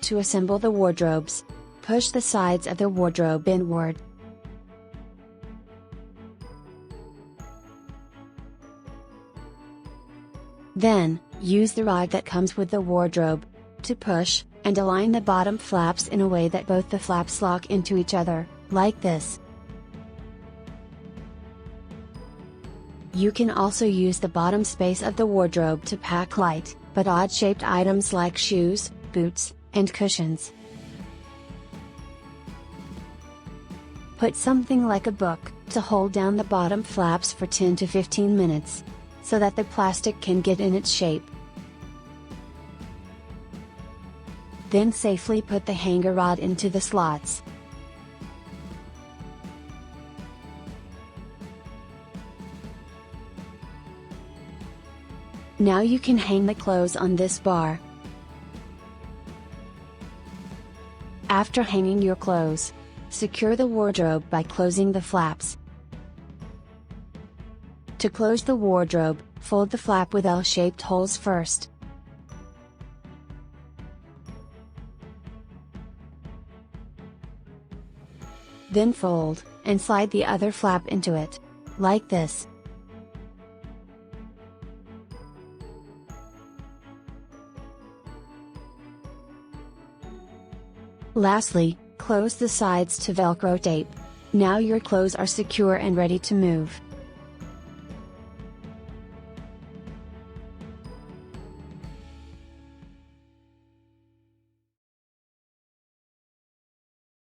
To assemble the wardrobes, push the sides of the wardrobe inward. Then, use the rod that comes with the wardrobe to push and align the bottom flaps in a way that both the flaps lock into each other, like this. You can also use the bottom space of the wardrobe to pack light, but odd-shaped items like shoes, boots, and cushions. Put something like a book to hold down the bottom flaps for 10 to 15 minutes, so that the plastic can get in its shape. Then safely put the hanger rod into the slots. Now you can hang the clothes on this bar. After hanging your clothes, secure the wardrobe by closing the flaps. To close the wardrobe, fold the flap with L-shaped holes first. Then fold, and slide the other flap into it, like this. Lastly, close the sides to Velcro tape. Now your clothes are secure and ready to move.